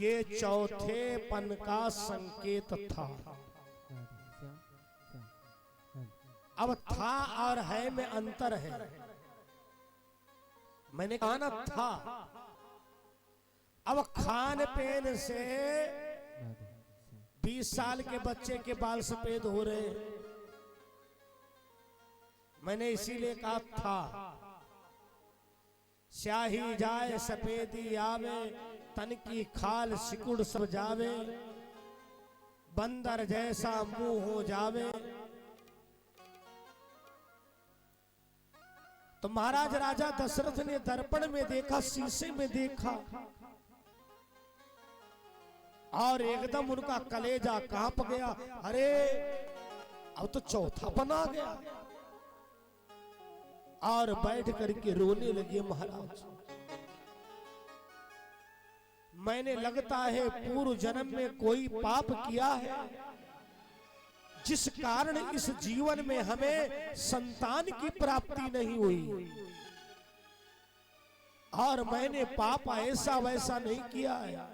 ये चौथेपन का संकेत था। अब था और है में अंतर है। मैंने कहा ना था। अब खान पीन से 20 साल के बच्चे के बाल सफेद हो रहे हैं। मैंने इसीलिए कहा था। स्याही जाए सफेदी आवे, तन की खाल सिकुड़ सब जावे, बंदर जैसा मुंह हो जावे। तो महाराज राजा दशरथ ने दर्पण में देखा, शीशे में देखा और एकदम उनका कलेजा कांप गया। अरे अब तो चौथापन आ गया। और बैठ करके रोने लगे। महाराज मैंने लगता है पूर्व जन्म में कोई पाप किया है, जिस कारण इस जीवन में हमें संतान की प्राप्ति नहीं हुई। और मैंने पाप ऐसा वैसा नहीं किया है।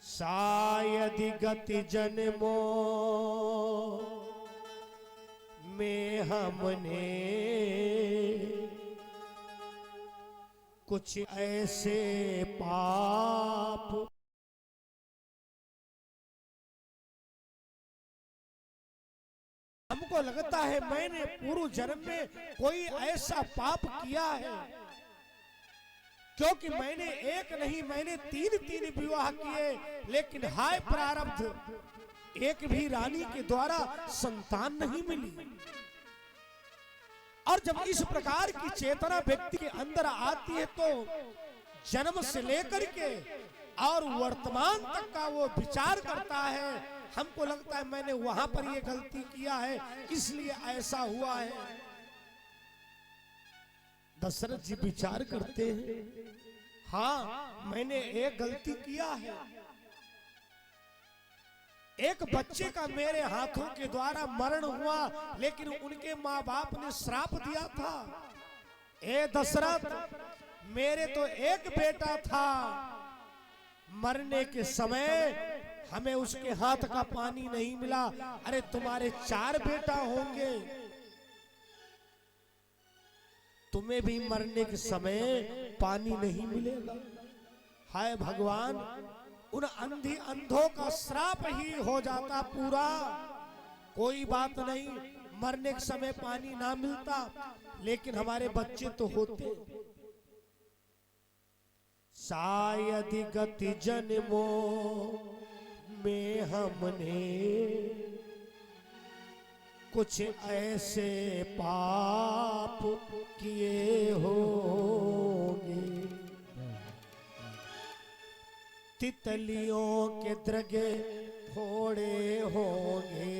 शायद गति जन्मों में हमने कुछ ऐसे पाप हमको लगता है मैंने पूर्व जन्म में कोई ऐसा पाप किया है, क्योंकि मैंने एक नहीं मैंने तीन विवाह किए, लेकिन हाय प्रारब्ध, एक भी रानी के द्वारा संतान नहीं मिली। और जब इस प्रकार की चेतना व्यक्ति के अंदर आती है तो जन्म से लेकर के और वर्तमान तक का वो विचार करता है। हमको लगता है मैंने वहां पर ये गलती किया है, इसलिए ऐसा हुआ है। दशरथ जी विचार करते हैं, हाँ मैंने एक गलती किया है। एक बच्चे का मेरे हाथों के द्वारा मरण हुआ, लेकिन उनके माँ बाप ने श्राप दिया था। ए दशरथ, मेरे तो एक बेटा था, मरने के समय हमें उसके हाथ का पानी नहीं मिला। अरे तुम्हारे 4 बेटा होंगे, तुम्हें भी मरने के समय पानी नहीं मिलेगा। हाय भगवान, उन अंधों का श्राप ही हो जाता पूरा। कोई बात नहीं, मरने के समय पानी ना मिलता, लेकिन हमारे बच्चे तो होते। शायद गति जन्मों में हमने कुछ ऐसे पाप किए होंगे, तितलियों के द्रगे फोड़े होंगे,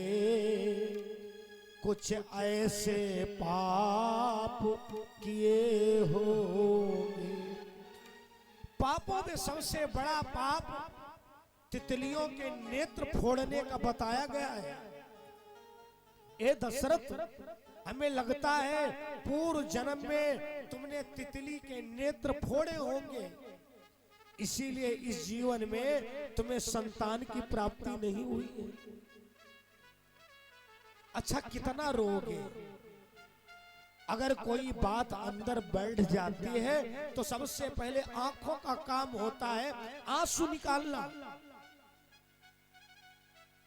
कुछ ऐसे पाप किए होंगे। पापों में सबसे बड़ा पाप तितलियों के नेत्र फोड़ने का बताया गया है। ए दशरथ, हमें लगता है पूर्व जन्म में तुमने तितली के नेत्र फोड़े होंगे, इसीलिए इस जीवन में तुम्हें संतान की प्राप्ति नहीं हुई है। अच्छा, कितना रोगे? अगर कोई बात अंदर बैठ जाती है तो सबसे पहले आंखों का काम होता है आंसू निकालना।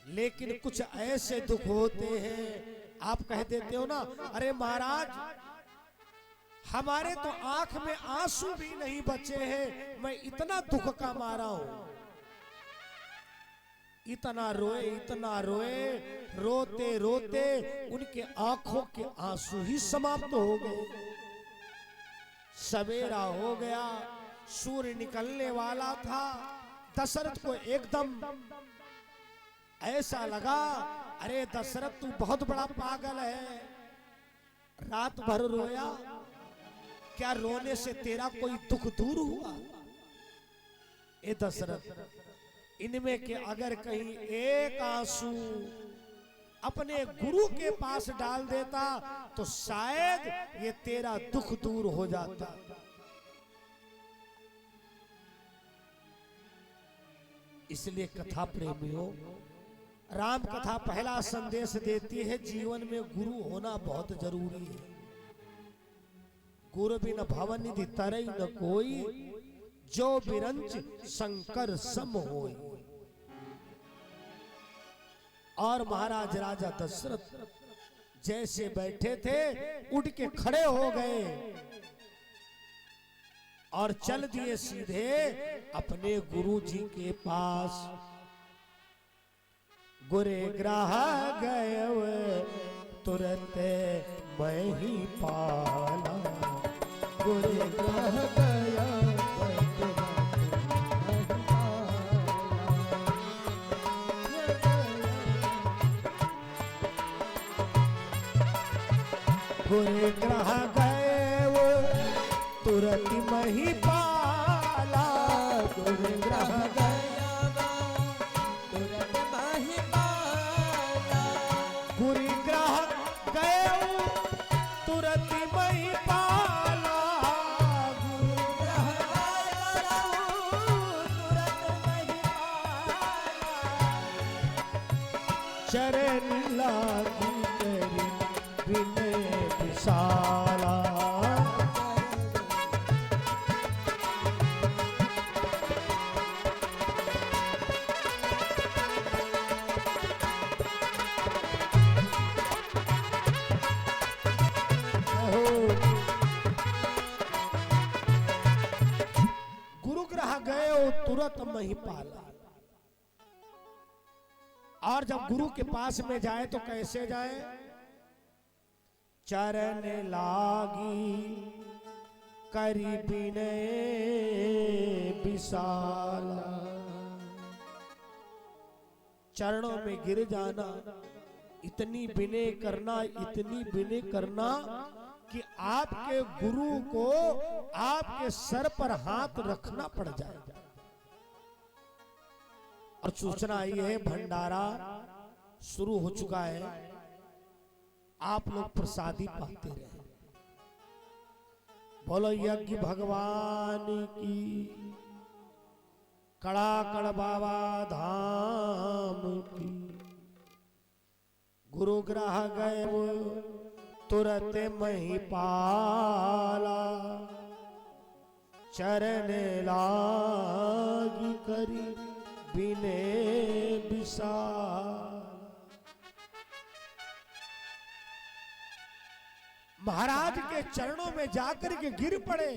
लेकिन कुछ ऐसे दुख होते हैं, आप कह देते हो ना, अरे महाराज हमारे तो आंख में आंसू भी नहीं बचे हैं, मैं इतना दुख का मारा हूं। इतना रोए, रोते रोते उनके आंखों के आंसू ही समाप्त हो गए। सवेरा हो गया, सूर्य निकलने वाला था। दशरथ को एकदम ऐसा लगा, अरे दशरथ तू बहुत बड़ा पागल है, रात भर रोया, क्या रोने से तेरा कोई दुख दूर हुआ? ए दशरथ, इनमें के अगर कहीं एक आंसू अपने गुरु के पास डाल देता तो शायद ये तेरा दुख दूर हो जाता। इसलिए कथा प्रेमियों, राम कथा पहला संदेश देती है जीवन में गुरु होना बहुत जरूरी है। गुरु बिन भवन निधि तरई न कोई, जो बिरंच शंकर सम होई। और महाराज राजा दशरथ जैसे बैठे थे उठ के खड़े हो गए और चल दिए सीधे अपने गुरु जी के पास। गुरे ग्राह गए तुरंत मैं ही पाला, गुरे ग्राह गया गुरे ग्रह गए वो तुरंत मही पाला, गुरे ग्रह गया तुरंत मही पाला, गुरे ग्रह गए तुरंत मही पाला, गुरे ग्रह गया तुरंत मही पाला, चरण लागी करी विनय विशाला। गुरु ग्रह गए तुरंत मही पाला। और जब गुरु के पास में जाए तो कैसे जाए? चरण लागी करी विनय विशाला। चरणों में गिर जाना, इतनी विनय करना, इतनी विनय करना कि आपके गुरु को आपके सर पर हाथ रखना पड़ जाए। और सूचना आई है भंडारा शुरू हो चुका है, आप लोग प्रसादी पाते रहे। बोलो यज्ञ भगवान की, कड़ाकड़ बाबा धाम की। गुरु ग्रह गए तुरंत मही पाला, चरण लागी करी विनय विशाल। महाराज के चरणों में जाकर के गिर पड़े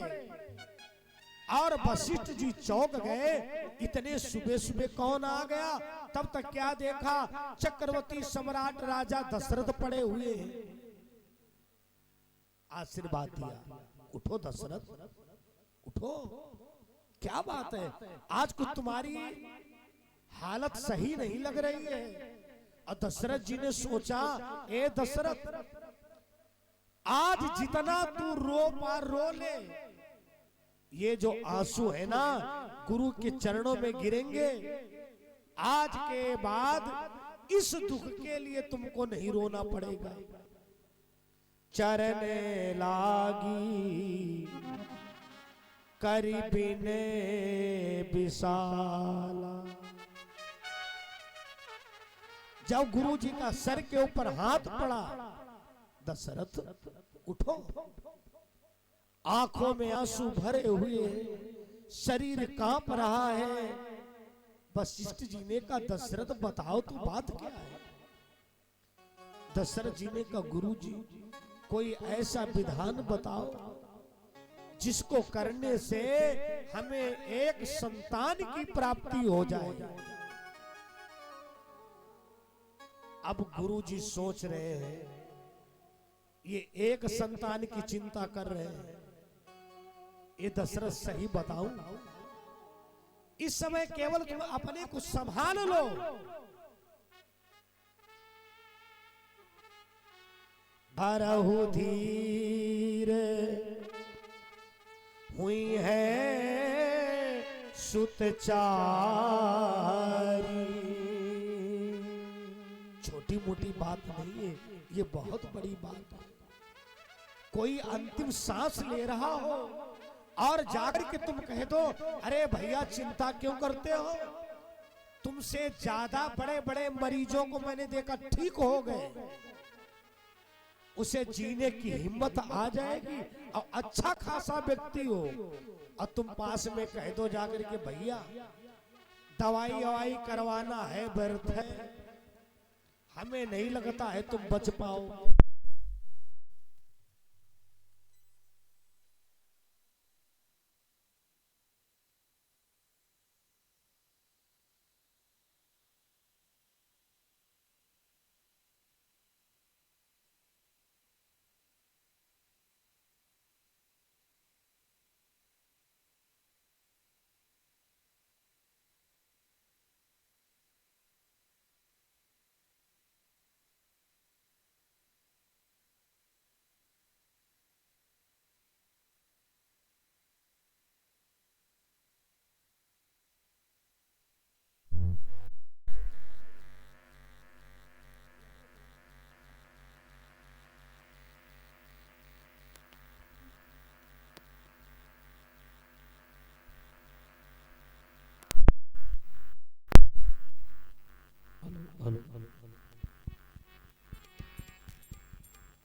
और वशिष्ठ जी चौंक गए। इतने सुबह सुबह कौन आ गया? तब तक क्या देखा, चक्रवर्ती सम्राट राजा दशरथ पड़े हुए हैं। आशीर्वाद दिया, उठो दशरथ उठो, क्या बात है, आज कुछ तुम्हारी हालत सही नहीं लग रही है। और दशरथ जी ने सोचा, ए दशरथ, आज जितना तू रो ले, ये जो आंसू है ना गुरु के चरणों में गिरेंगे, आज के बाद इस दुख के लिए तुमको नहीं रोना पड़ेगा। चरण लागी करी विनय विशाला। जब गुरु जी का सर के ऊपर हाथ पड़ा, दशरथ उठो, आंखों में आंसू भरे हुए, शरीर कांप रहा है। वशिष्ठ जी ने कहा, दशरथ बताओ तो बात क्या है? दशरथ जी ने कहा, गुरु जी कोई ऐसा विधान बताओ जिसको करने से हमें एक संतान की प्राप्ति हो जाए। अब गुरु जी सोच रहे हैं, ये एक संतान की चिंता कर रहे हैं, ये दशरथ सही बताऊं? इस समय केवल तुम अपने को संभाल लो। धरहु धीर हुई है सुतचारी। छोटी मोटी बात नहीं है, ये बहुत बड़ी बात है। कोई अंतिम सांस ले रहा हो और जाकर के तुम कह दो, अरे भैया चिंता क्यों करते हो, तुमसे ज्यादा बड़े बड़े मरीजों को मैंने देखा ठीक हो गए, उसे जीने की हिम्मत आ जाएगी और अच्छा खासा व्यक्ति हो, और तुम पास में कह दो जाकर के भैया दवाई ववाई करवाना है, व्यर्थ है, हमें नहीं लगता है तुम बच पाओ।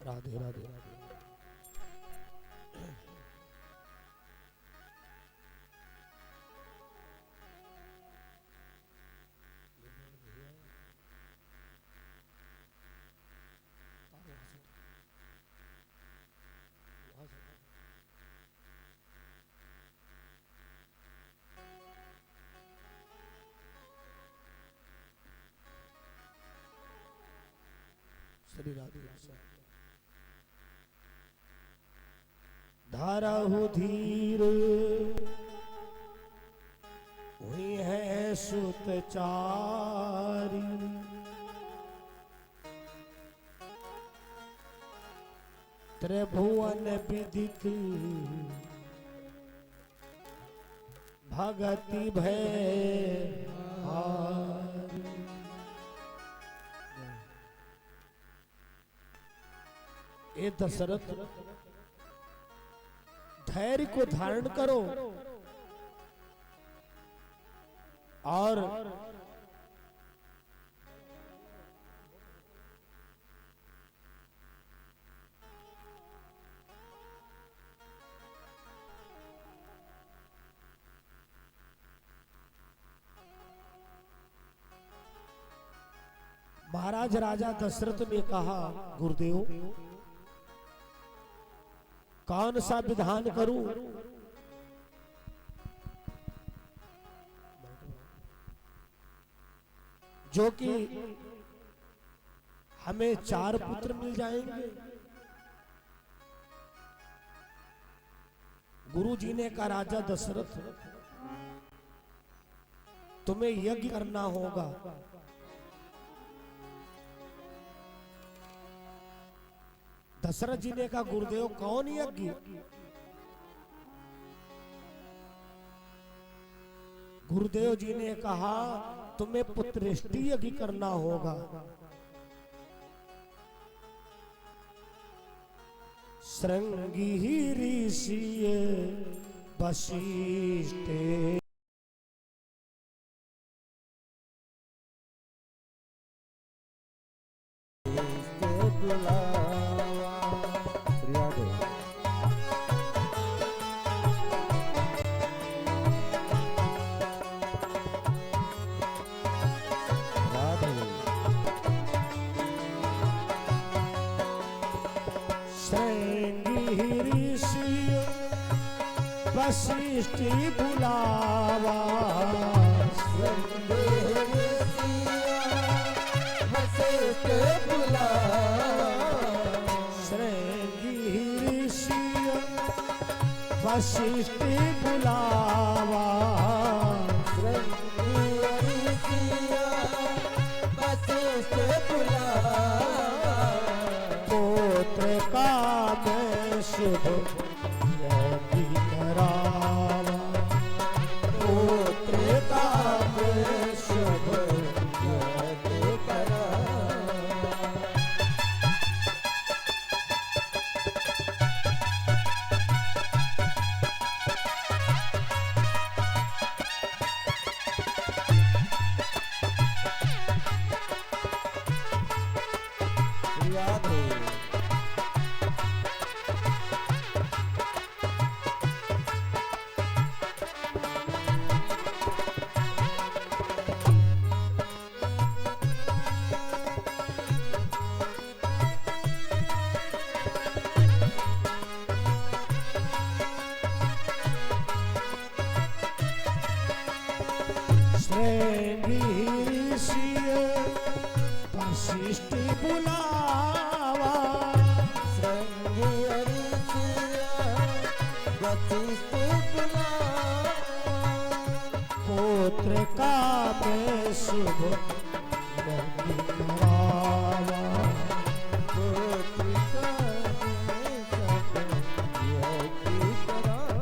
राधे राधे राधे। श्री राधे धाराहु धीर हुई है सुतचारी, त्रिभुवन विदित भगति भय हारी। ए दशरथ धैर्य को धारण करो और महाराज राजा दशरथ ने कहा, गुरुदेव कौन सा विधान करूं? जो कि हमें 4 पुत्र मिल जाएंगे। गुरु जी ने कहा, राजा दशरथ तुम्हें यज्ञ करना होगा। दशरथ जी ने कहा, गुरुदेव कौन यज्ञ? गुरुदेव जी ने कहा, तुम्हें पुत्रेष्टि यज्ञ करना होगा। श्रृंगी ऋषि वशिष्ठे वशिष्ठि बुलावा, वशिष्ठ बुलावा, श्रृंगी ऋषि वशिष्ठि बुलावा, श्रृंगी ऋषि वशिष्ठ बुलावा, पुत्र का मैं शुभ राधे। वशिष्ठ बुलावा, श्रृंगी वशिष्ठ बुलावा, पुत्र का मैं शुभ यज्ञ करावा, पुत्र का मैं शुभ यज्ञ करावा।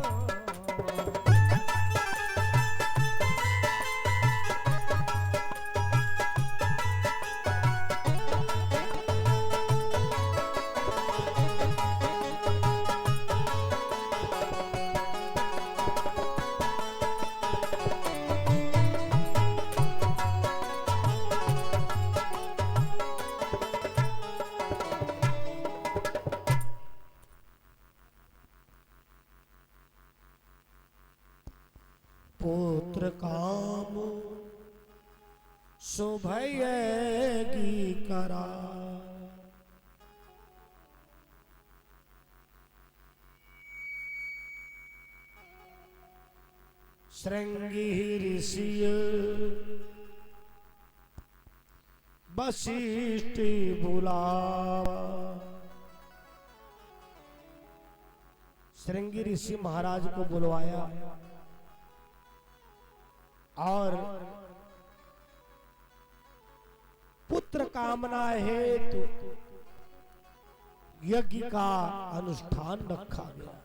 पुत्र काम शुभ यज्ञ करा, श्रृंगी ऋषि वशिष्ठ बुलावा। श्रृंगी ऋषि महाराज को बुलवाया और पुत्र कामना हेतु यज्ञ का अनुष्ठान रखा गया।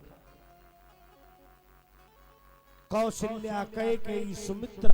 Kaushalya, Kaikeyi, Sumitra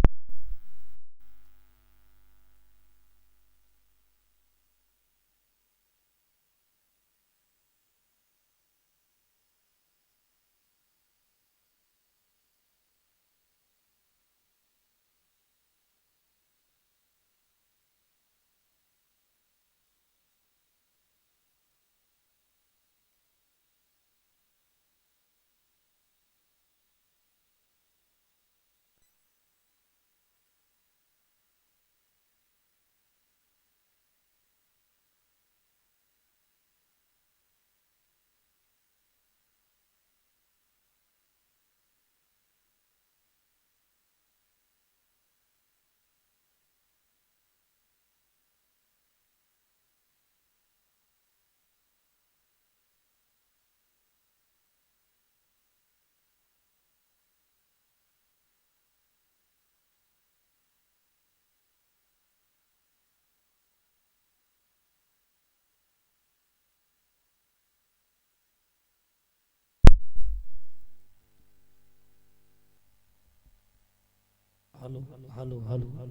hello hello hello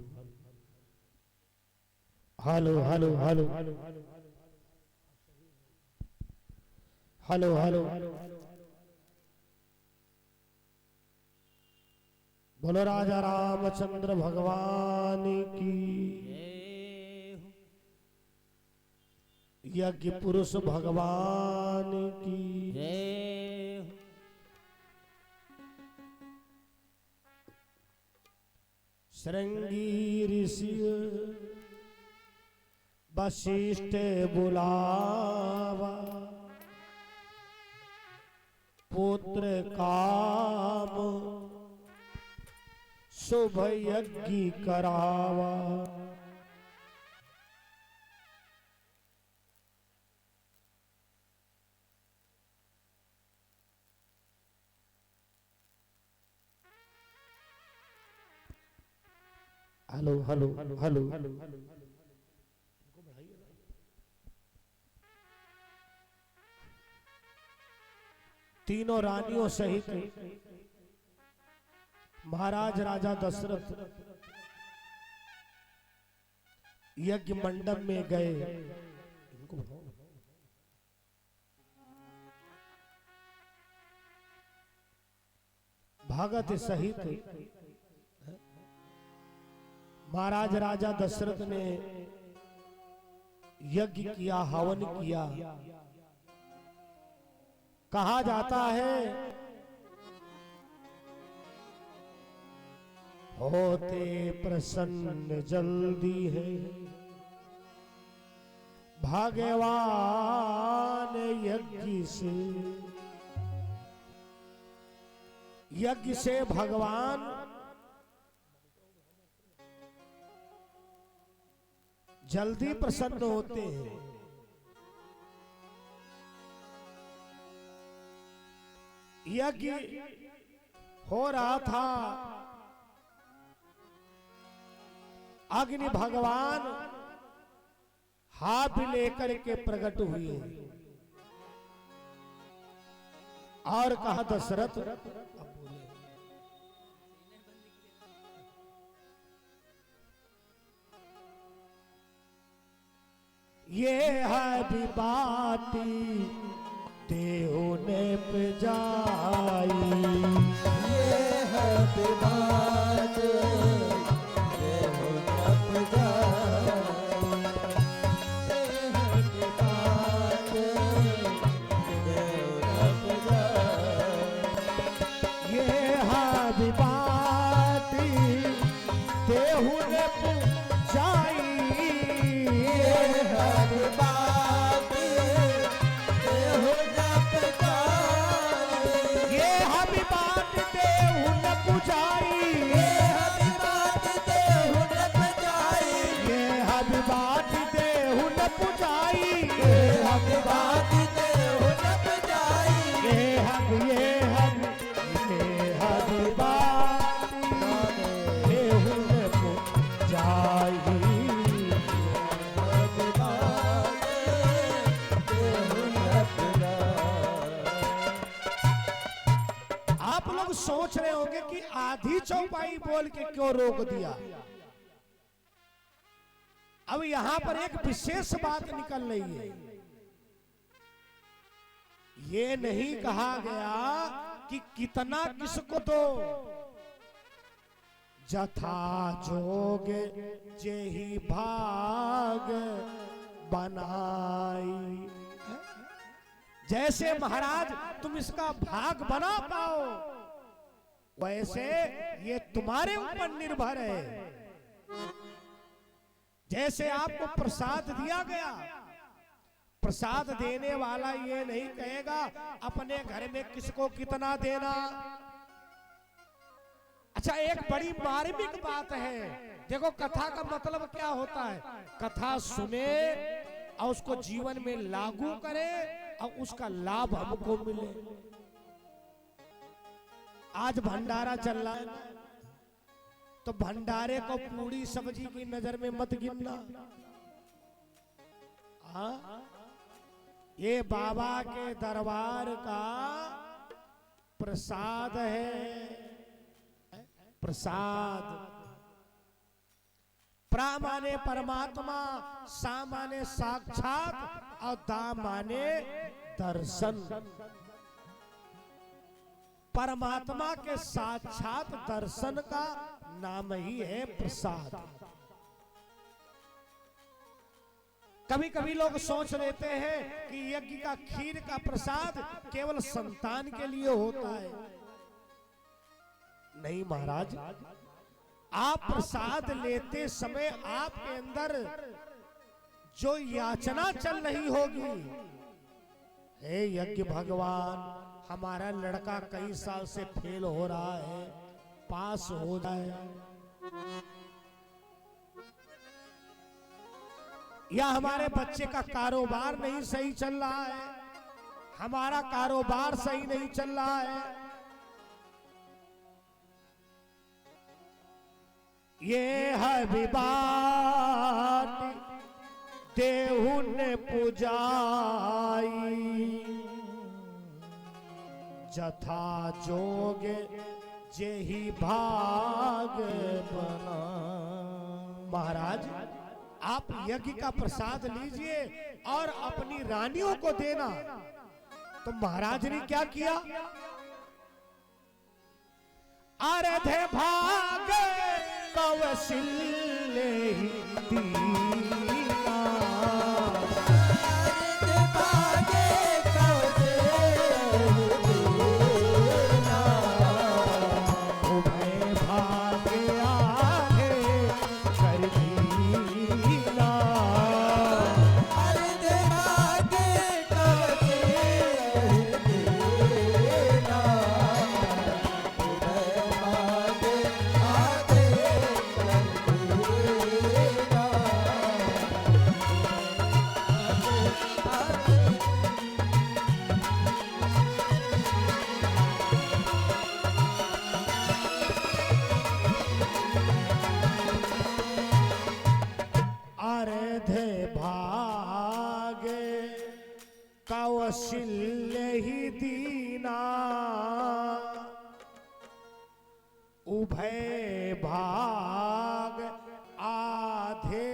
hello hello hello hello hello बोलो राजा रामचंद्र भगवान की, यज्ञ पुरुष भगवान की। श्रृंगी ऋषि वशिष्ठ बुलावा, पुत्र काम शुभ यज्ञ करावा। हेलो हेलो हेलो तीनों रानियों सहित महाराज राजा दशरथ यज्ञ मंडप में गए। भगत सहित महाराज राजा दशरथ ने यज्ञ किया, हवन किया। कहा जाता है होते प्रसन्न जल्दी है भगवान यज्ञ से। यज्ञ से भगवान जल्दी प्रसन्न होते हैं। यज्ञ हो रहा था, अग्नि भगवान हाथ लेकर के प्रकट हुए और कहा दशरथ, ये है विपाटी देहु ने जाई। ये है विवाद देहु ने जाई। ये है विवाद देहु ने जाई। ये है विपाटी देहु ने जाई। आप लोग सोच रहे होंगे कि आधी चौपाई बोल के क्यों रोक दिया। अब यहां पर एक विशेष बात निकल रही है। ये नहीं कहा गया कि कितना किसको दो, जथा जोग जेहि भाग बनाई। जैसे महाराज तुम इसका भाग बना पाओ, वैसे ये तुम्हारे ऊपर निर्भर है। जैसे आपको प्रसाद दिया गया, प्रसाद देने वाला ये नहीं कहेगा अपने घर में किसको कितना देना। अच्छा, एक बड़ी मार्मिक बात है। देखो, कथा का मतलब क्या होता है? कथा सुने और उसको जीवन में लागू करे और उसका लाभ हमको मिले। आज भंडारा चल रहा है, तो भंडारे को पूरी सब्जी की नजर में मत गिनना। हाँ, ये बाबा के दरबार का प्रसाद है। प्रसाद प्रा माने परमात्मा, सा माने साक्षात और दा माने दर्शन। परमात्मा के साक्षात दर्शन का नाम ही है प्रसाद। कभी कभी लोग सोच लेते हैं कि यज्ञ का खीर का प्रसाद केवल संतान के लिए होता है। नहीं महाराज, आप प्रसाद लेते समय आपके अंदर जो याचना चल रही होगी, हे यज्ञ भगवान, हमारा लड़का कई साल से फेल हो रहा है, पास हो जाए, या हमारे बच्चे का कारोबार नहीं सही चल रहा है, हमारा कारोबार सही नहीं चल रहा है, ये है विवाद देहु ने पुजाई। जथा जोग जेहि भाग बना। महाराज, आप यज्ञ का प्रसाद लीजिए और अपनी रानियों को देना। तो महाराज ने क्या किया? अर्धे भाग कौशल्य दीना। कौशल्य ही दीना, उभय भाग आधे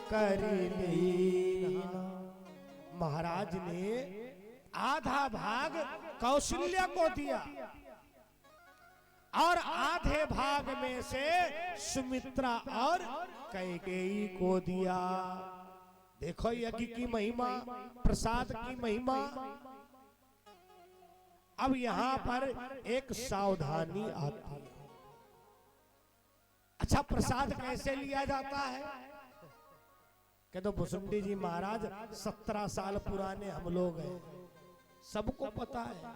कर लीना। महाराज ने आधा भाग कौशल्या को दिया और आधे भाग में से सुमित्रा और कैकेयी को दिया। देखो यज्ञ की महिमा, प्रसाद की महिमा। अब यहां पर एक सावधानी आती है। अच्छा, प्रसाद कैसे लिया जाता है? कहते भुसुंडी जी महाराज 17 साल पुराने हम लोग हैं, सबको पता है,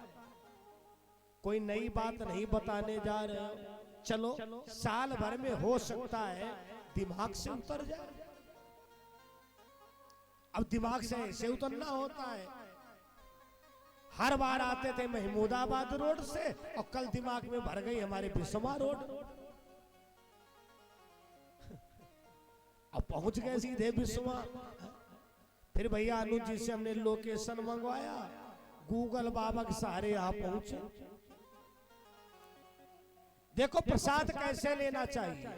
कोई नई बात नहीं बताने जा रहे हो। चलो साल भर में हो सकता है दिमाग से उतर जाए। अब दिमाग से ऐसे उतरना होता है। हर बार आते थे महमूदाबाद रोड से और कल दिमाग में भर गई हमारे बिस्वा रोड। अब पहुंच गए सीधे बिस्वा। फिर भैया अनुज जी से हमने लोकेशन मंगवाया, गूगल बाबा के सहारे यहां पहुंचे। देखो प्रसाद कैसे लेना चाहिए।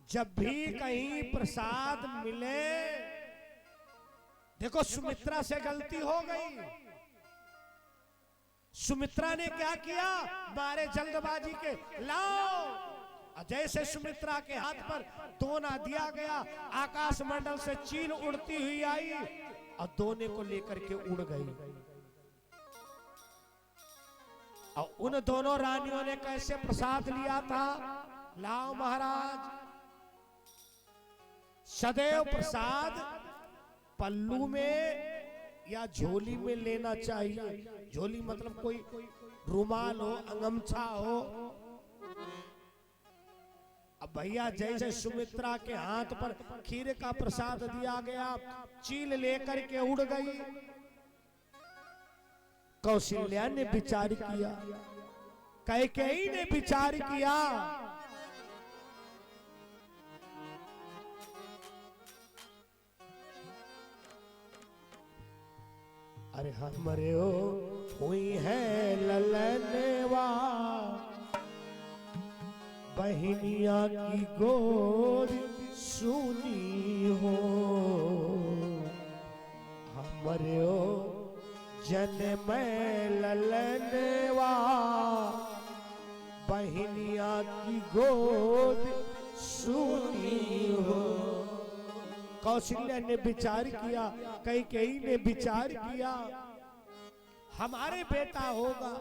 जब भी कहीं प्रसाद मिले, देखो सुमित्रा से गलती हो गई। सुमित्रा ने क्या किया? मारे जल्दबाजी के लाओ। जैसे सुमित्रा के हाथ पर दोना दिया गया, आकाश मंडल से चील उड़ती हुई आई और दोने को लेकर के उड़ गई। और उन दोनों रानियों ने कैसे प्रसाद लिया था? लाओ महाराज। सदैव प्रसाद पल्लू में या झोली में लेना चाहिए। झोली मतलब कोई रुमाल हो, अंगमछा हो। अब भैया जैसे सुमित्रा के हाथ पर खीर का प्रसाद दिया गया, चील लेकर के उड़ गई। कौशल्या ने विचार किया, कैकेयी ने विचार किया, अरे हमरे हुई है ललनवा, बहनिया की गोद सुनी हो। हमरे जन्म ललनवा, बहनिया की गोद सुनी हो। कौशल्या ने विचार किया, कैकेयी ने विचार किया, हमारे बेटा होगा,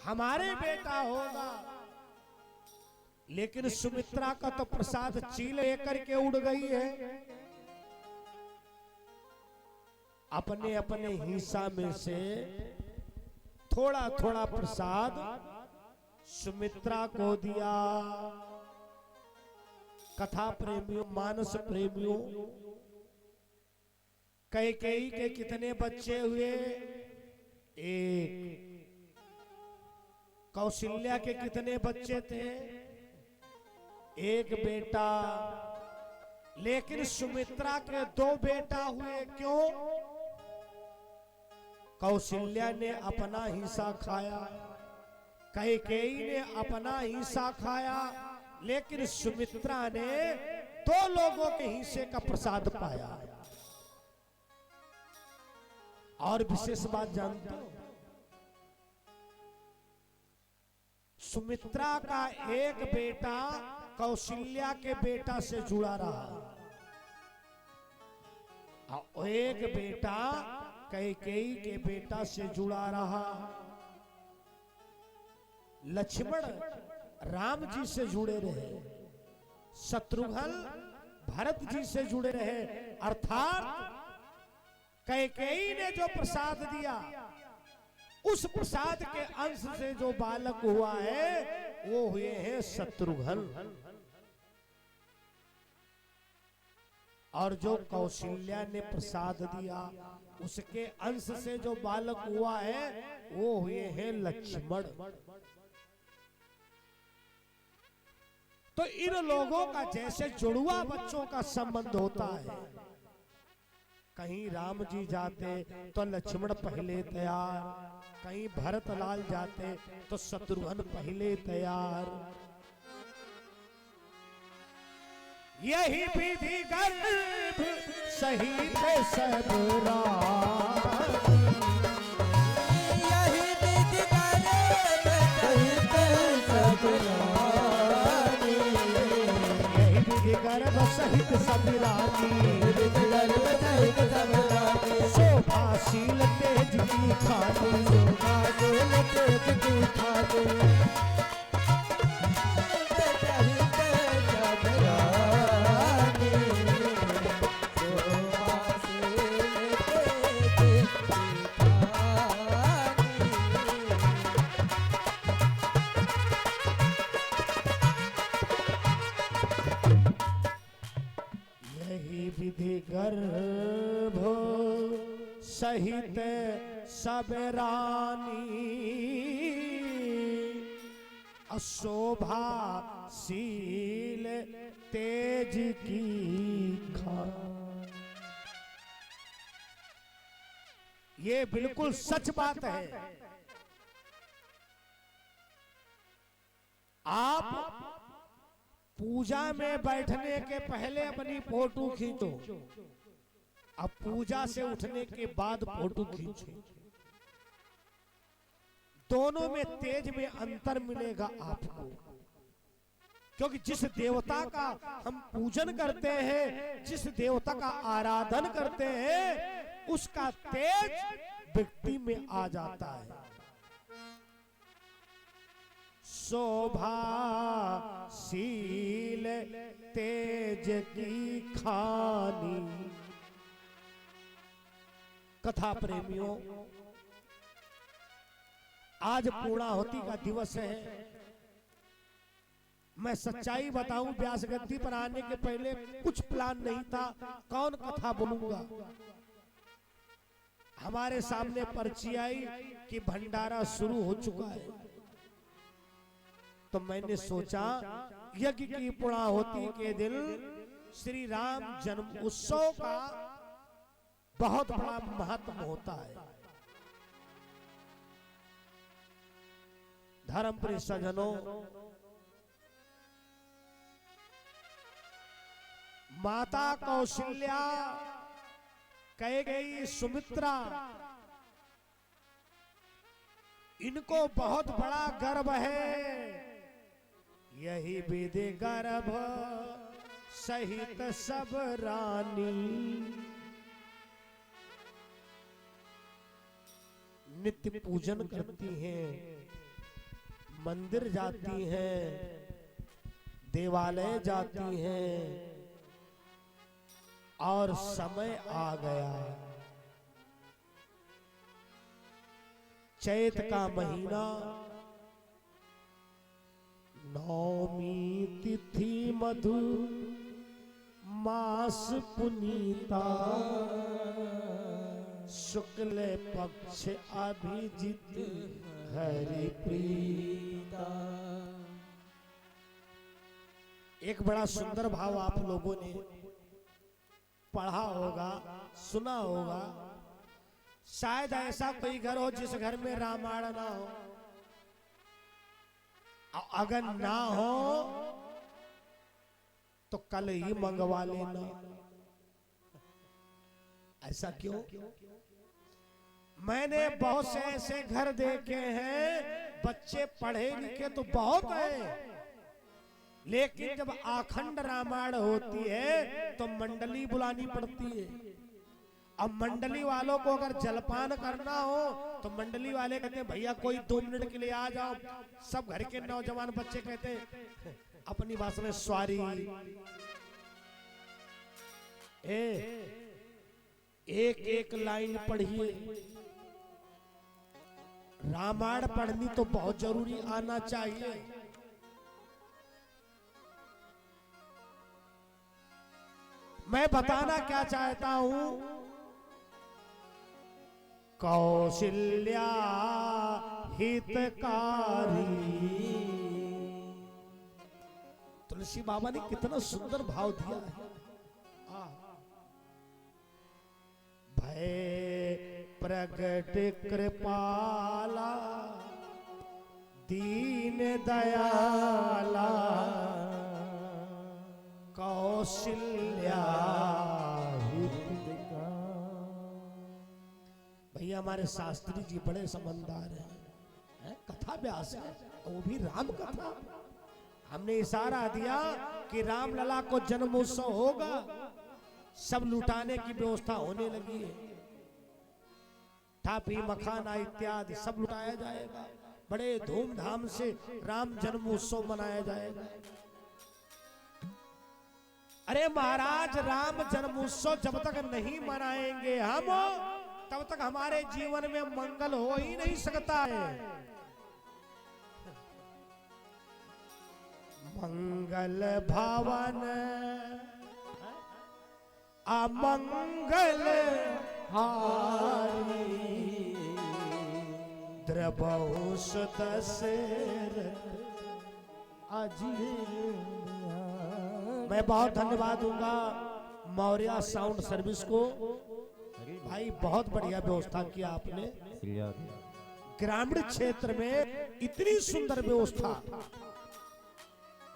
हमारे बेटा होगा। लेकिन सुमित्रा का तो प्रसाद चील लेकर के उड़ गई है। अपने अपने हिस्सा में से थोड़ा थोड़ा प्रसाद सुमित्रा को दिया। कथा प्रेमियों, मानस प्रेमियों, कैकेयी के कितने बच्चे हुए? एक। कौशल्या के कितने बच्चे थे? एक बेटा। लेकिन सुमित्रा के 2 बेटा हुए। क्यों? कौशल्या ने अपना हिस्सा खाया, कैकेयी ने अपना हिस्सा खाया, लेकिन सुमित्रा ने 2 लोगों के हिस्से का प्रसाद पाया। और विशेष बात जानते हो, सुमित्रा का एक बेटा कौशल्या के बेटा से जुड़ा रहा और एक बेटा कैकेयी के बेटा से जुड़ा रहा। लक्ष्मण राम जी से जुड़े रहे, शत्रुघ्न भरत जी से जुड़े रहे। अर्थात कैकेयी ने जो प्रसाद दिया, उस प्रसाद के अंश से जो बालक हुआ है वो हुए हैं शत्रुघ्न। और जो कौशल्या ने प्रसाद दिया, उसके अंश से जो बालक हुआ है वो हुए हैं लक्ष्मण। तो इन लोगों का जैसे जुड़वा बच्चों का संबंध होता है, कहीं राम जी जाते तो लक्ष्मण पहले तैयार, कहीं भरत लाल जाते तो शत्रुघ्न पहले तैयार। यही विधि गर्भ सहित सब रानी, यही विधि गर्भ सहित सब रानी, यही विधि गर्भ सहित सब रानी, विधि गर्भ सहित सब रानी, शोभाशील तेज की खानी, शोभाशील तेज की खानी, विधि गर्भ सहित सब रानी, शोभाशील तेज की खान। ये बिल्कुल सच बात है। आप पूजा में बैठने के पहले अपनी फोटो खींचो, अब पूजा से उठने के बाद फोटो खींचो, दोनों में तेज में अंतर मिलेगा आपको। क्योंकि जिस देवता का हम पूजन करते हैं, जिस देवता का आराधन करते हैं, उसका तेज व्यक्ति में आ जाता है। शोभाशील तेज की खानी। कथा प्रेमियों, आज पूर्णाहुति का दिवस है। मैं सच्चाई बताऊं, व्यास गद्दी पर आने के पहले कुछ प्लान नहीं था कौन कथा बोलूंगा। हमारे सामने पर्ची आई कि भंडारा शुरू हो चुका है, तो मैंने सोचा यज्ञ की पूर्णाहुति के दिन श्री राम जन्म उत्सव का बहुत बड़ा महत्व होता है। धर्म प्रिय सज्जनों, माता कौशल्या कह गई सुमित्रा, इनको बहुत बड़ा गर्व है, यही विधि गर्भ सहित सब रानी। नित्य पूजन करती हैं, मंदिर जाती हैं, देवालय जाती हैं, और समय आ गया चैत का महीना, नौमी तिथि मधु मास पुनीता, शुक्ल पक्ष अभिजित हरि प्रीता। एक बड़ा सुंदर भाव आप लोगों ने पढ़ा होगा, सुना होगा। शायद ऐसा कोई घर हो जिस घर में रामायण ना हो, अगर ना हो तो कल ही मंगवा लेना। ऐसा क्यों? मैंने बहुत से ऐसे घर देखे हैं, बच्चे पढ़े लिखे तो बहुत हैं, लेकिन जब आखंड रामायण होती है तो मंडली बुलानी पड़ती है। अब मंडली वालों को अगर जलपान करना हो तो मंडली वाले कहते हैं भैया कोई 2 मिनट के लिए आ जाओ। सब घर के नौजवान बच्चे कहते हैं अपनी भाषा में सॉरी। एक एक लाइन पढ़िए। रामायण पढ़नी तो बहुत जरूरी आना चाहिए। मैं बताना क्या चाहता हूं, कौशल्या हितकारी। तुलसी बाबा ने कितना सुंदर भाव दिया है। प्रगट कृपाला दीन दयाला कौशल्या हितका। भैया हमारे शास्त्री जी बड़े समझदार हैं, कथा व्यास है, वो भी राम कथा। हमने इशारा दिया कि रामलला को जन्मोत्सव होगा, सब लुटाने की व्यवस्था होने लगी है, टापी मखाना इत्यादि सब लुटाया जाएगा, बड़े धूमधाम से राम जन्मोत्सव मनाया जाएगा। अरे महाराज, राम जन्मोत्सव जब तक नहीं मनाएंगे हम, तब तक हमारे जीवन में मंगल हो ही नहीं सकता है। मंगल भवन अमंगल हारी द्रबहु दशरथ अजीर। मैं बहुत धन्यवाद दूंगा मौर्य साउंड सर्विस को। भाई बहुत बढ़िया व्यवस्था किया आपने, ग्रामीण क्षेत्र में इतनी सुंदर व्यवस्था,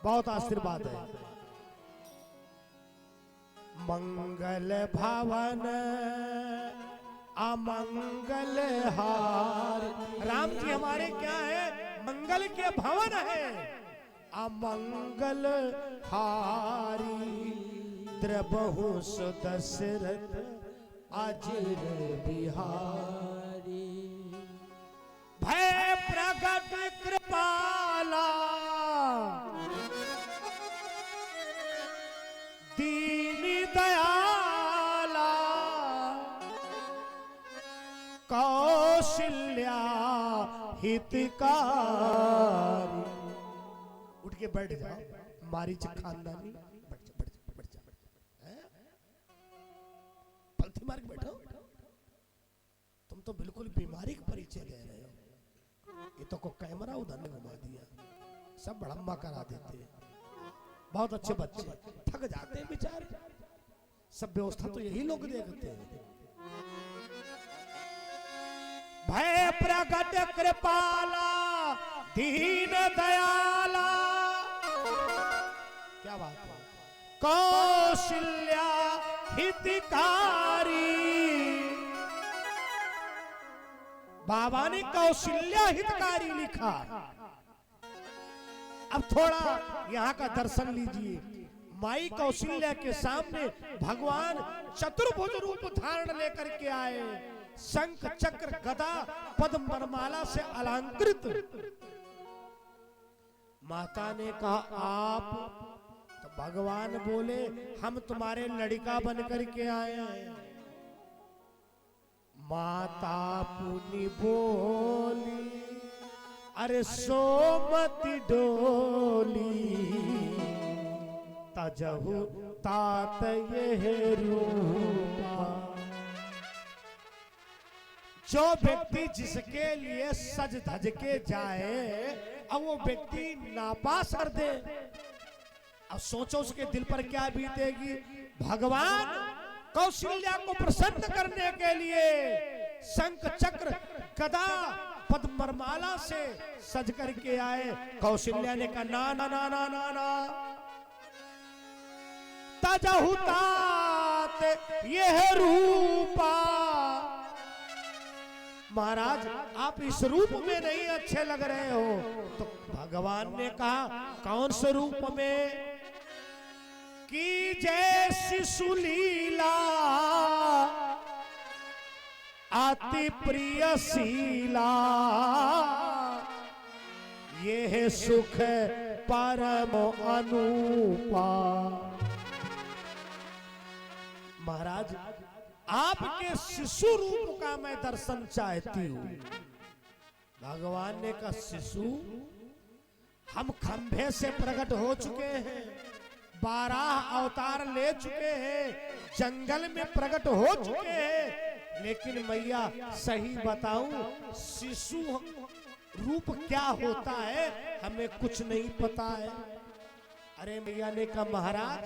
बहुत आशीर्वाद है। मंगल भवन अमंगल हार, राम जी हमारे क्या है, मंगल के भवन है, अमंगल हारी द्रबहु दशरथ अजीर बिहारी। भय प्रगट कृपाला दीन दयाला कौशल्या हितकारी। उठ के बैठ जाओ, मारीच खानदानी, बैठ जा, बैठ जा, बैठ जा, पलथी मार के बैठो। तुम तो बिल्कुल बीमारी का परिचय दे रहे हो। ये तो को कैमरा उधर ने घुमा दिया, सब बड़म्मा करा देते हैं। बहुत अच्छे बच्चे, थक जाते हैं बेचारे, सब व्यवस्था तो यही लोग देखते हैं। भय प्रगट कृपाला दीन दयाला, क्या बात है, कौशल्या हितकारी। बाबा ने कौशल्या हितकारी लिखा। अब थोड़ा यहाँ का दर्शन लीजिए। माई कौशल्या के सामने भगवान चतुर्भुज रूप धारण लेकर के आए, शंख चक्र गदा पद्म वरमाला से अलंकृत। माता ने कहा आप, तो भगवान बोले हम तुम्हारे लड़का बन करके आए हैं। माता पुनि बोली अरे सोमति डोली, तजहु तात ये रूपा। जो व्यक्ति जिसके लिए सज धज के जाए, अब वो व्यक्ति नापास कर दे, अब सोचो उसके दिल पर क्या बीतेगी। भगवान कौशल्या को प्रसन्न करने के लिए शंख चक्र गदा पद्म वरमाला से सज करके आए। कौशल्या ने कहा ना ना ना ना ना ना, तजहु तात यह रूपा। महाराज आप इस रूप में नहीं अच्छे लग रहे हो। तो भगवान ने कहा कौन से रूप में, कि जैसी सुलीला अति प्रिय शीला, ये है सुख परम अनुपा। महाराज आपके शिशु रूप का मैं दर्शन चाहती हूँ। भगवान ने कहा शिशु, हम खंभे से प्रकट हो चुके हैं, 12 अवतार ले चुके हैं, जंगल में प्रकट हो चुके हैं, लेकिन मैया सही बताऊं शिशु रूप क्या होता है हमें कुछ नहीं पता है। अरे मैया ने कहा महाराज,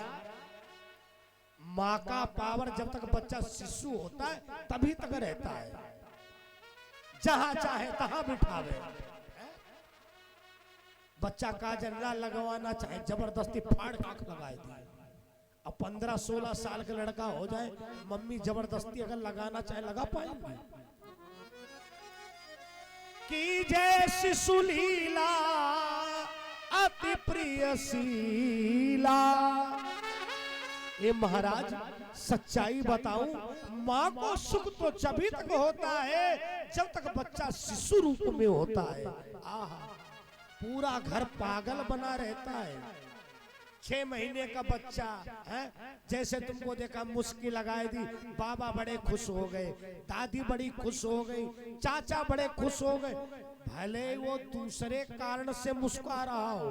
माँ का पावर जब तक बच्चा शिशु होता है तभी तक रहता है, जहां चाहे तहां बिठावे। बच्चा काजल ना लगवाना चाहे जबरदस्ती फाड़ के आंख लगाए दी। अब 15-16 साल का लड़का हो जाए, मम्मी जबरदस्ती अगर लगाना चाहे लगा पाएंगी? की जय शिशु लीला अति प्रिय शीला। ये महाराज सच्चाई बताऊं, माँ को सुख तो जभी तक होता है जब तक बच्चा शिशु रूप में होता है। आहा, पूरा घर पागल बना रहता है। 6 महीने का बच्चा है, जैसे तुमको देखा मुस्की लगाई दी, बाबा बड़े खुश हो गए, दादी बड़ी खुश हो गई, चाचा बड़े खुश हो गए, भले वो दूसरे कारण से मुस्कुरा रहा हो।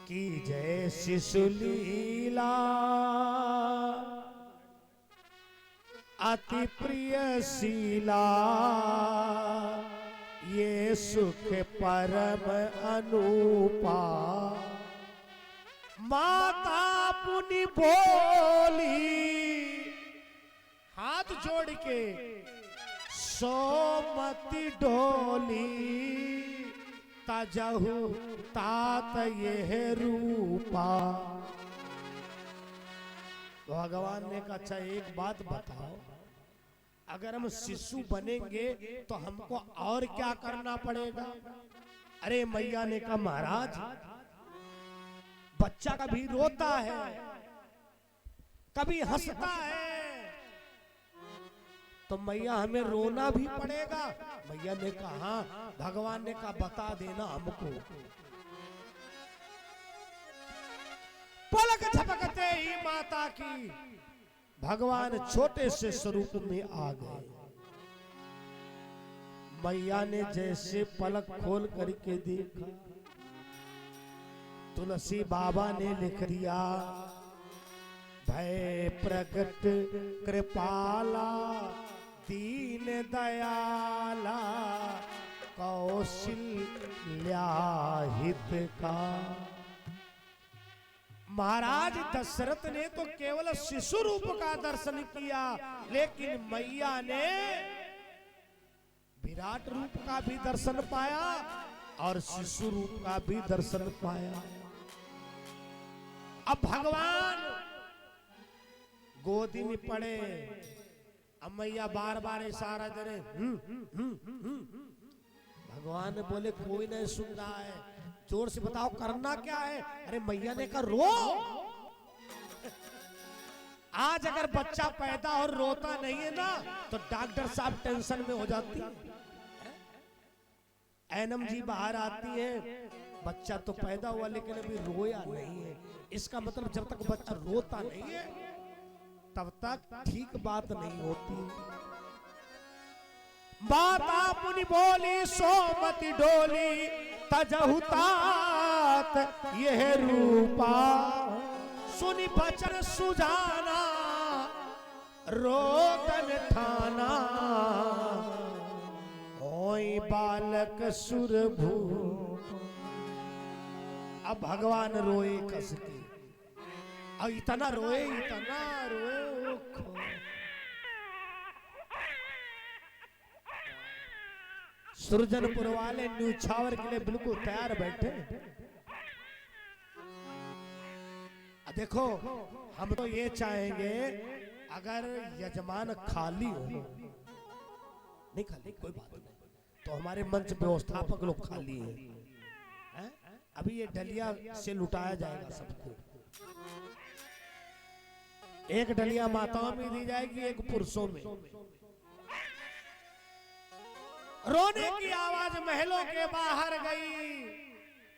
की जय शिशु लीला अति प्रिय शीला, ये सुख परम अनुपा। माता पुनि बोली हाथ जोड़ के, सोमति डोली तजहु तात यह रूपा। भगवान ने कहा अच्छा एक बात बताओ, अगर हम शिशु बनेंगे तो हमको और क्या करना पड़ेगा? अरे मैया ने कहा महाराज, बच्चा कभी रोता है, कभी हंसता है, तो मैया हमें रोना भी पड़ेगा? मैया ने कहा हाँ। भगवान ने कहा बता देना हमको। पलक झपकते ही माता की भगवान छोटे से स्वरूप में आ गए। मैया ने जैसे पलक खोल करके देखा, तुलसी बाबा ने लिख दिया, भय प्रकट कृपाला दीन दयाला कौशल्या हित का। महाराज दशरथ ने तो केवल शिशु रूप का दर्शन किया, लेकिन मैया ने विराट रूप का भी दर्शन पाया और शिशु रूप का भी दर्शन पाया। अब भगवान गोदी में पड़े, अब मैया बार बार इशारा दे रहे, भगवान बोले कोई नहीं सुन रहा है, जोर से बताओ करना क्या है? अरे मैया ने कहा रो। आज अगर बच्चा पैदा और रोता नहीं है ना तो डॉक्टर साहब टेंशन में हो जाती है। एनम जी बाहर आती है, बच्चा तो पैदा हुआ लेकिन अभी रोया नहीं है। इसका मतलब जब तक बच्चा रोता नहीं है तब तक ठीक बात नहीं होती। माता मुनि बोली सोमति डोली तजहु तात यह रूपा। सुनि बचन सुजाना रोदन ठाना, होई बालक सुरभू। अब भगवान रोए कस के, और इतना रोए सुरजनपुर वाले न्यूछावर के लिए बिल्कुल तैयार बैठे। देखो हम तो ये चाहेंगे अगर यजमान खाली हो, नहीं खाली कोई बात नहीं, तो हमारे मंच व्यवस्थापक लोग खाली हैं। अभी ये डलिया से लुटाया जाएगा सबको। एक डलिया माताओं में दी जाएगी, एक पुरुषों में। रोने की आवाज महलों के बाहर गई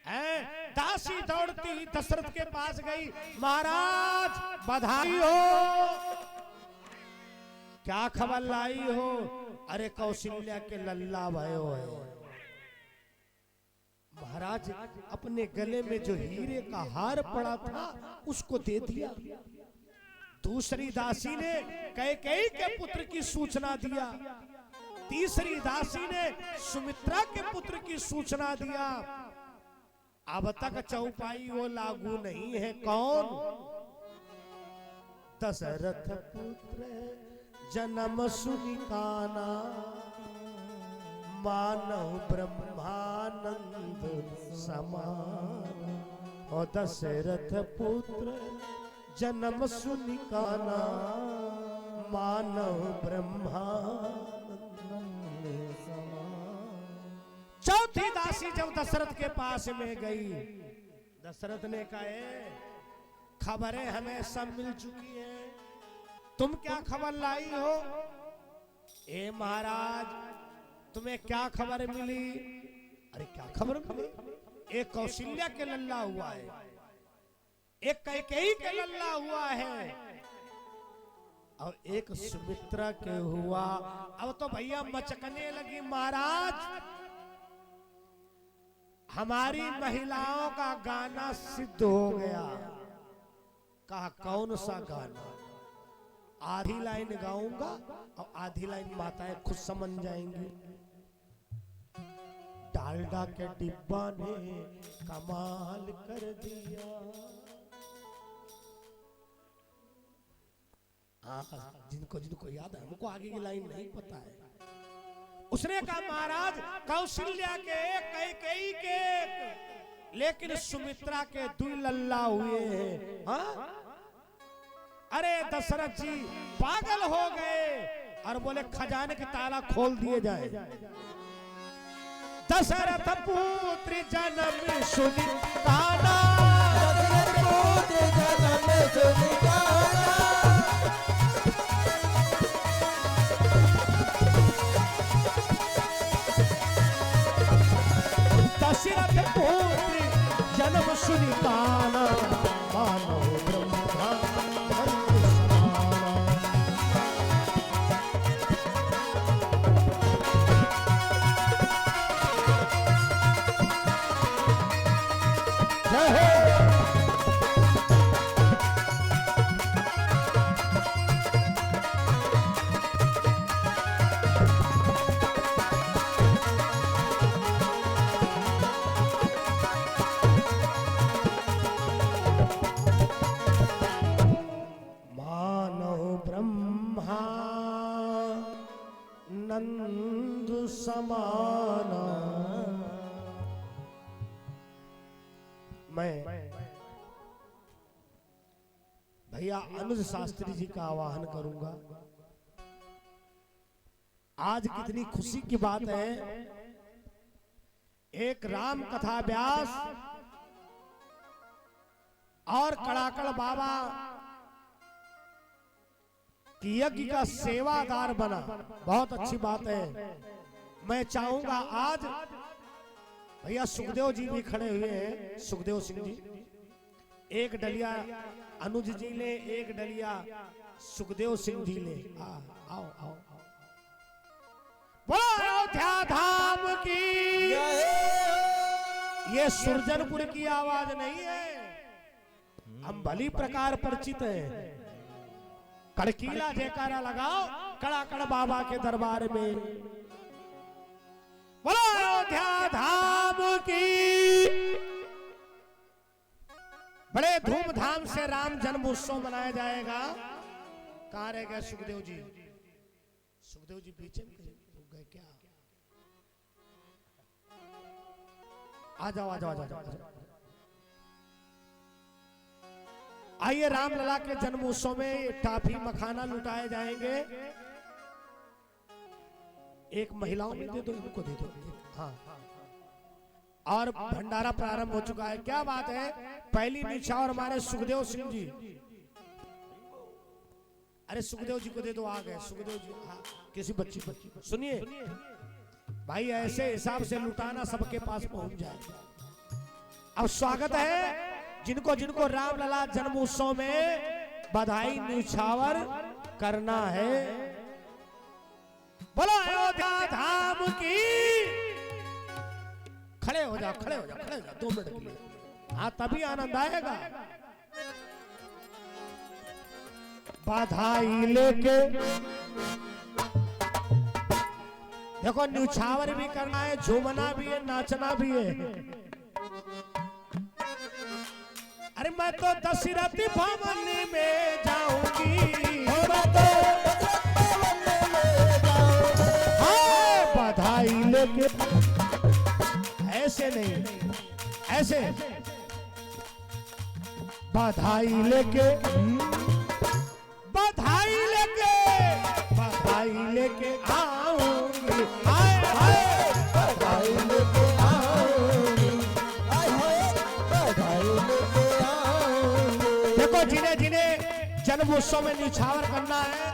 है। दासी दौड़ती दशरथ के पास गई, महाराज बधाई हो, क्या खबर लाई हो? अरे कौशल्या के लल्ला भयो है। महाराज अपने गले में जो हीरे का हार पड़ा था उसको दे दिया। दूसरी दासी ने कैकेयी के पुत्र की सूचना दिया, तीसरी दासी ने सुमित्रा के पुत्र की सूचना दिया। अब तक चौपाई वो लागू नहीं है। कौन? दशरथ पुत्र जन्म सुनि काना, मानव ब्रह्मानंद समान। और दशरथ पुत्र जन्म सुनि काना, मानव ब्रह्मानंद समान। चौथी दासी जब दशरथ के पास में गई, दशरथ ने कहा खबरें हमें सब मिल चुकी हैं, तुम क्या खबर लाई हो? ए महाराज तुम्हें क्या खबर मिली? अरे क्या खबर मिली? एक कौशल्या के लल्ला हुआ है, एक कैकेयी के लल्ला हुआ है, और एक सुमित्रा के हुआ। अब तो भैया मचकने लगी, महाराज हमारी महिलाओं का गाना सिद्ध हो गया। कहा कौन सा गाना? आधी लाइन गाऊंगा और आधी लाइन माताएं खुद समझ जाएंगी। डालडा के डिब्बा ने कमाल कर दिया। जिनको जिनको याद है, हमको आगे की लाइन नहीं पता है। उसने कहा महाराज कौशल्या के कैकेयी के, लेकिन सुमित्रा के दुई लल्ला हुए हैं। हाँ? अरे दशरथ जी पागल हो गए और बोले खजाने के ताला खोल दिए जाए। दशरथ पुत्र जन्म सुनि काना, दशरथ पुत्र जन्म सुनि काना, दशरथ पुत्र जन्म सुनि काना, मानव ब्रह्मानंद समान। जय हो। नंद समाना। मैं भैया अनुज शास्त्री जी का आवाहन करूंगा। आज कितनी खुशी की बात है, एक राम कथा व्यास और कड़ाकड़ बाबा यज्ञ का सेवादार बना, बहुत अच्छी बात है। मैं चाहूंगा आज भैया सुखदेव जी भी खड़े हुए हैं, सुखदेव सिंह जी, एक डलिया अनुज जी ले, एक डलिया सुखदेव सिंह जी ले। आओ आओ आओ। बोलो अयोध्या धाम की। ये सुरजनपुर की आवाज नहीं है, हम भली प्रकार परिचित हैं। कड़कीला जयकारा लगाओ कड़ाकड़ बाबा के दरबार में। बोलो अयोध्या धाम की। बड़े धूमधाम से राम जन्म उत्सव मनाया जाएगा। कहाँ रह गए सुखदेव जी? सुखदेव जी पीछे गए क्या? आ जाओ आ जाओ आ जाओ। आइए रामलला के जन्म उत्सव में टाफी मखाना लुटाए जाएंगे। एक महिलाओं में दे दो, इनको दे दो। हाँ, और भंडारा प्रारंभ हो चुका है। क्या बात है, पहली न्यौछावर हमारे सुखदेव सिंह जी। अरे सुखदेव जी को दे दो, आ गए सुखदेव जी। हाँ, किसी बच्ची सुनिए भाई, ऐसे हिसाब से लुटाना सबके पास पहुंच जाए। अब स्वागत है जिनको जिनको रामलला जन्म उत्सव में बधाई न्यौछावर करना है। बोलो अयोध्या धाम की। खड़े हो जाओ खड़े हो जाओ खड़े हो जाओ 2 मिनट के लिए। हाँ, तभी आनंद आएगा। बधाई लेके देखो, न्यौछावर भी करना है, झूमना भी है, नाचना भी है। अरे मैं तो दशरथ भवन में जाऊंगी, मैं तो लेके, ऐसे नहीं, ऐसे बधाई लेके, बधाई लेके, बधाई लेके आऊंगी, हाय हाय बधाई लेके आऊंगी, हाय हाय बधाई लेके आऊंगी। देखो जिन्हें जिन्हें जन्म उत्सव में निछावर करना है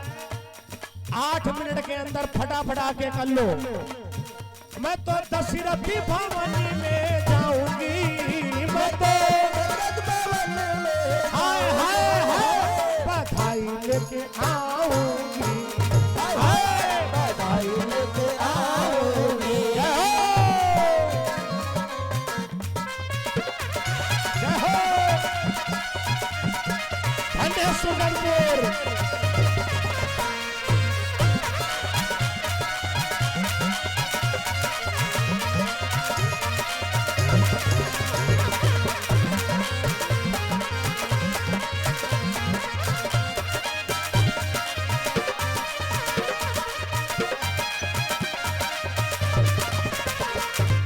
8 मिनट के अंदर फटाफटा के कर लो। मैं तो दशरथी भवन में जाऊंगी, मैं तो जगत भवन में हाय हाय हाय बधाई लेके आऊंगी, हाय हाय बधाई लेके आऊंगी। जय हो, जय हो, धन्य सुगंधपुर।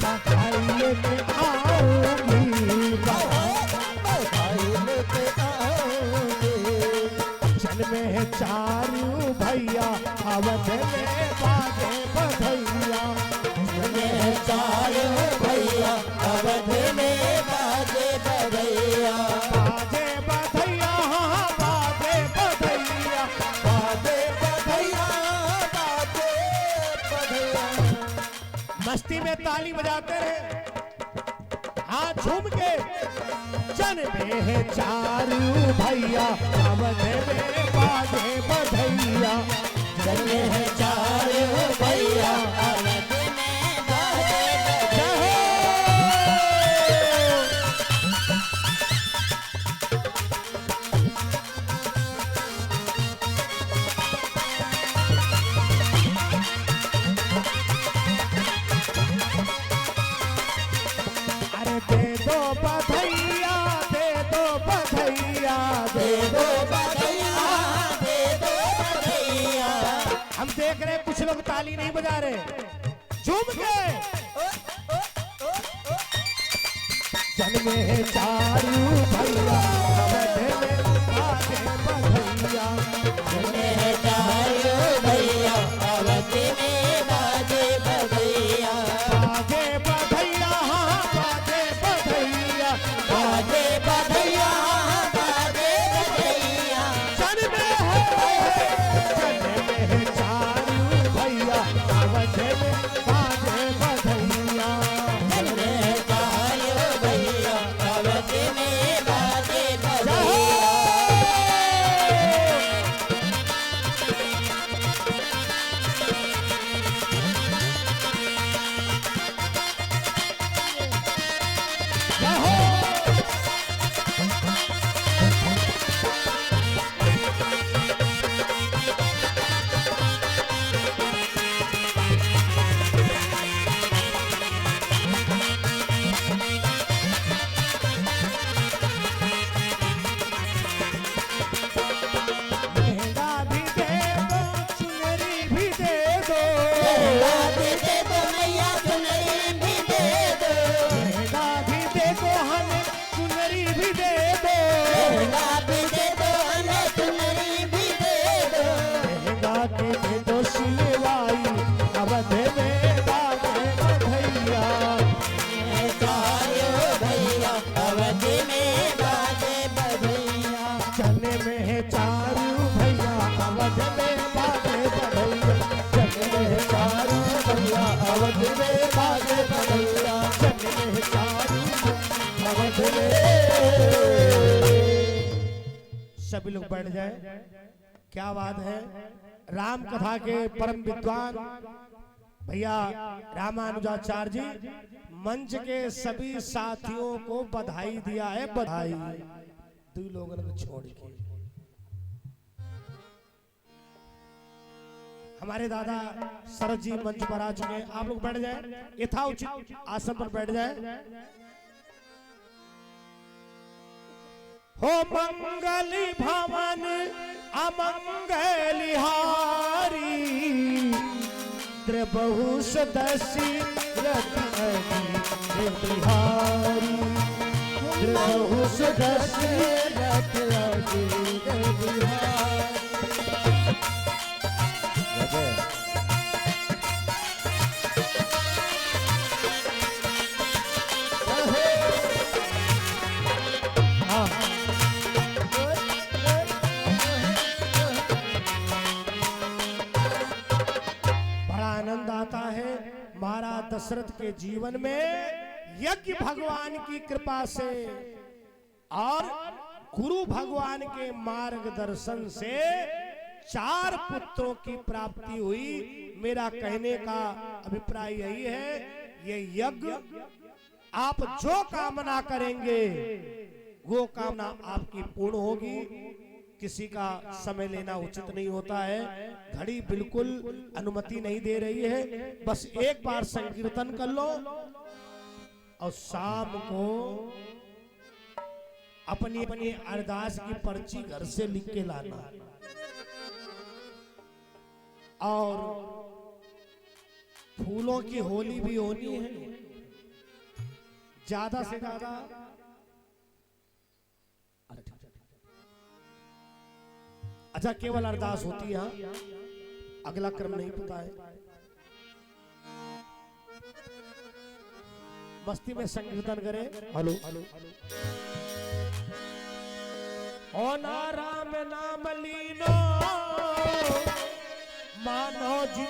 बधाई लेके आऊंगी, बधाई लेके आऊंगी। जन्मे है चारू भैया अवध में बाजे बधैया, जन्मे है चारू भैया अवध में बाजे बधैया, बाजे बधैया, हाँ बाजे बधैया, बाजे बधैया, बाजे बधैया। मस्ती में ताली बजाते रहे, हाथ झूम के। जन्मे है चारू भैया अवध में बाजे बधैया, जन्मे है चारू भैया अवध में बाजे बधैया। जय हो। अरे दे दो बधैया, दे दो बधैया, दे दो बधैया, दे दो बधैया। हम देख रहे हैं कुछ लोग ताली नहीं बजा रहे, झूम के। जन्मे है चारू भैया अवध में बाजे बधैया, जन्मे है चारू भैया अवध में बाजे बधैया, बाजे बधैया, हाँ बाजे बधैया, बाजे बधैया, बाजे बधैया। जन्मे है चारू भैया अवध में बाजे बधैया। जन्मे है चारू भैया अवध में बाजे बधैया। जय हो। लहंगा भी दे दो, चुनरी भी दे दो, लहंगा भी दे दो मैया, चुनरी भी दे दो। लहंगा भी दे दो, हमें चुनरी भी दे दो, लहंगा भी दे दो, हमें चुनरी भी दे दो। लहंगा के दे दो सिलवाई अवध में बाजे बधैया, चारू भैया अवध में बाजे बधैया। चने में है चारू भैया अवध में बाजे बधैया, चने में है चारू भैया अवध में बाजे बधैया, चने में है चारू अवध में। सभी लोग बैठ जाए। क्या बात है। राम कथा के परम विद्वान भैया रामानुजाचार्य जी मंच के सभी साथियों को बधाई दिया है, बधाई। दो लोगों को छोड़ के हमारे दादा शरद जी मंच पर आ चुके हैं। आप लोग बैठ जाए, यथाउचित आसन पर बैठ जाए। हो मंगली भवन अमंगलिहारी, त्रिबहु सदसी रथ अजीत बिहारी त्रिबहु सदसी रथ अजीत बिहारी। महाराज दशरथ के जीवन में यज्ञ भगवान की कृपा से और गुरु भगवान के मार्गदर्शन से 4 पुत्रों की प्राप्ति हुई। मेरा कहने का अभिप्राय यही है, ये यज्ञ आप जो कामना करेंगे वो कामना आपकी पूर्ण होगी। किसी का समय लेना उचित नहीं होता है, घड़ी बिल्कुल अनुमति नहीं दे रही है। बस एक बार संकीर्तन कर लो और शाम को अपनी अपनी अरदास की पर्ची घर से लिख के लाना और फूलों की होली भी होनी है। ज्यादा से ज्यादा अच्छा केवल अरदास होती है, अगला क्रम नहीं पता है। मस्ती में संकीर्तन करें। हेलो ओ नाराम नाम लीनो मानो जी।